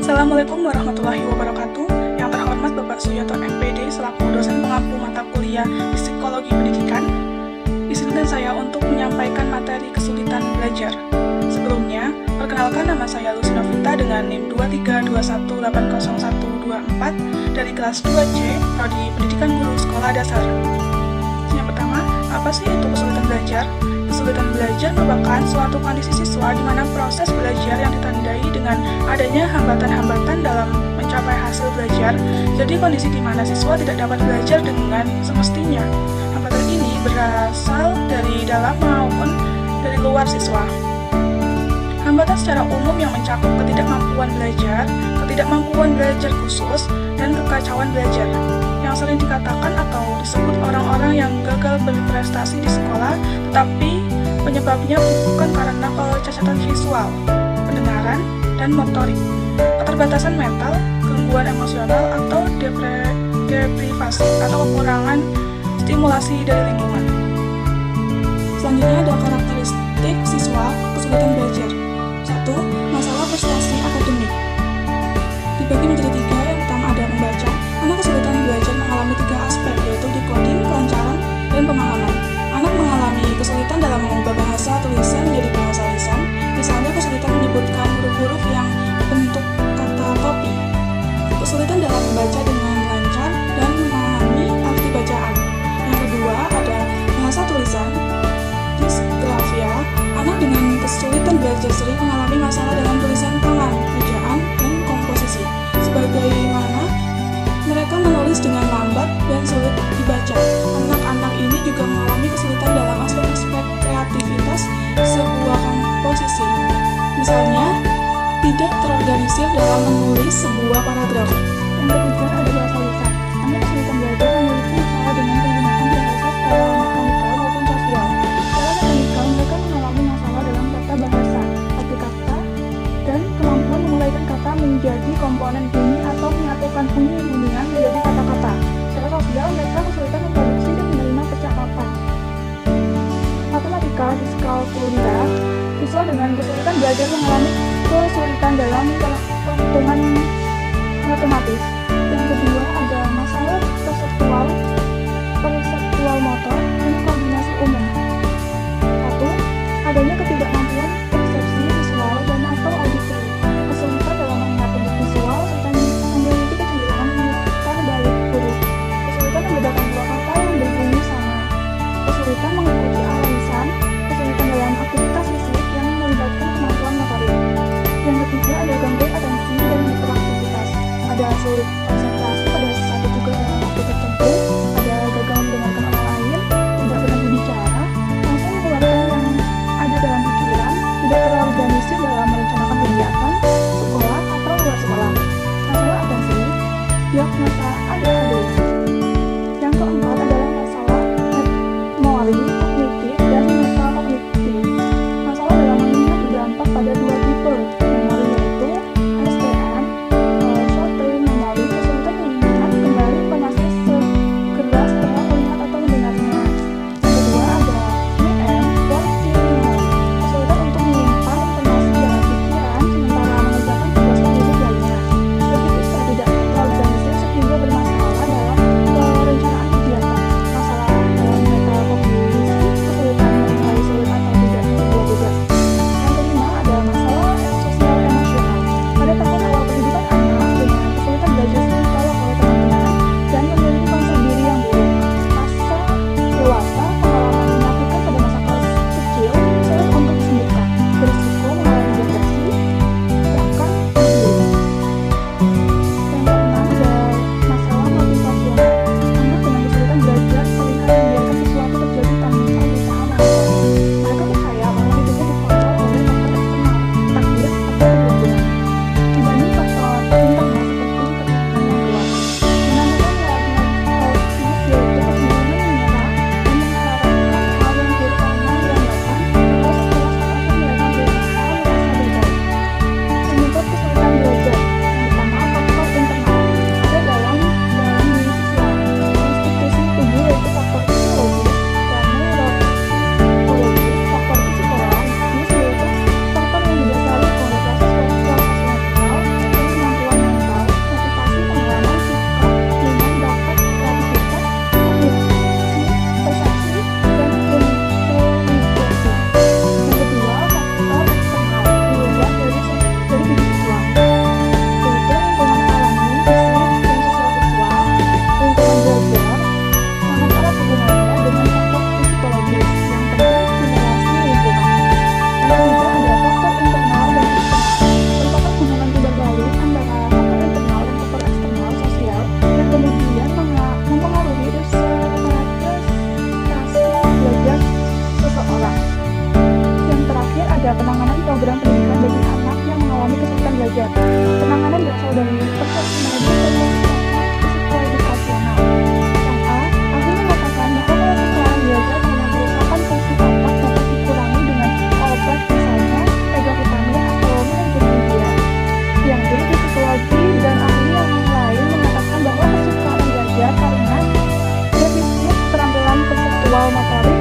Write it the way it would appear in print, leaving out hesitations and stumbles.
Assalamualaikum warahmatullahi wabarakatuh. Yang terhormat Bapak Suyoto MPD selaku dosen pengampu mata kuliah Psikologi Pendidikan, izinkan saya untuk menyampaikan materi kesulitan belajar. Sebelumnya, perkenalkan nama saya Lucy Novita dengan NIM 232180124 dari kelas 2C, Prodi Pendidikan Guru Sekolah Dasar. Yang pertama, apa sih itu kesulitan belajar? Kesulitan belajar merupakan suatu kondisi siswa di mana proses belajar yang ditandai dengan adanya hambatan-hambatan dalam mencapai hasil belajar. Jadi kondisi di mana siswa tidak dapat belajar dengan semestinya. Hambatan ini berasal dari dalam maupun dari luar siswa. Hambatan secara umum yang mencakup ketidakmampuan belajar khusus, dan kekacauan belajar, yang sering dikatakan atau disebut orang-orang yang gagal berprestasi di sekolah, tetapi penyebabnya bukan karena kecacatan visual, pendengaran, dan motorik, keterbatasan mental, gangguan emosional, atau deprivasi atau kekurangan stimulasi dari lingkungan. Selanjutnya ada karakteristik siswa kesulitan belajar. 1. Masalah prestasi akademik. Dibagi menjadi 3, yang pertama ada membaca. Anak kesulitan belajar mengalami 3 aspek, yaitu decoding, kelancaran, dan pemahaman. Anak mengalami kesulitan dalam mengubah bahasa tulisan menjadi bahasa lisan, misalnya kesulitan menyebutkan huruf-huruf yang bentuk kata topi. Kesulitan dalam membaca dengan lancar dan memahami arti bacaan. Yang kedua ada bahasa tulisan, disgrafia. Anak dengan kesulitan belajar sering mengalami masalah dalam tulisan tangan, ejaan, dan komposisi, sebagaimana mereka menulis dengan lambat dan sulit dibaca. Anak-anak ini juga mengalami kesulitan dalam aspek-aspek kreativitas sebuah komposisi. Misalnya, tidak terorganisir dalam menulis sebuah paragraf. Yang ketiga ada bahasa lisan. Anak kesulitan belajar memiliki masalah dengan penggunaan bahasa secara mekanikal maupun sosial. Secara mekanikal, mereka mengalami masalah dalam tata bahasa, arti kata, dan kemampuan menguraikan kata menjadi komponen bunyi atau menyatukan bunyi-bunyian menjadi kata-kata. Secara sosial, mereka kesulitan memproduksi dan menerima percakapan. Matematika, diskalkulia. Siswa dengan kesulitan belajar mengalami kesulitan dalam perhitungan matematis. Yang kedua ada masalah perseptual motor, dan koordinasi umum. 1. Adanya ketidakmampuan persepsi visual dan atau auditory, kesulitan dalam mengingat bentuk visual, serta memiliki kecenderungan memutar balik huruf, kesulitan membedakan dua kata yang berbunyi sama, kesulitan mengikuti arah lisan, kesulitan dalam aktivitas fisik yang melibatkan kemampuan motorik. Yang ketiga ada gangguan atensi dan hiperaktivitas, ada sulit konsentrasi pada satu tugas dalam waktu tertentu, ada gagal mendengarkan orang lain, tidak pernah berbicara, langsung mengeluarkan yang ada dalam pikiran, tidak terorganisir dalam merencanakan kegiatan, sekolah atau luar sekolah. Masalah atensi, diagnosa ADHD. Yang keempat adalah masalah memori, kognitif, dan metakognitif. Masalah dalam mengingat berdampak pada 2 tipe memori, yaitu STM, short term memory, berawal dari persepsi media dan psikoedukasional. Yang A, ahli mengatakan bahwa kekecewaan belajar karena merupakan fungsi otak dapat dikurangi dengan obat misalnya pegavitamin atau manajemen media. Yang B, di psikologi dan ahli yang lain mengatakan bahwa kesukaan belajar karena defisit keterampilan konseptual motorik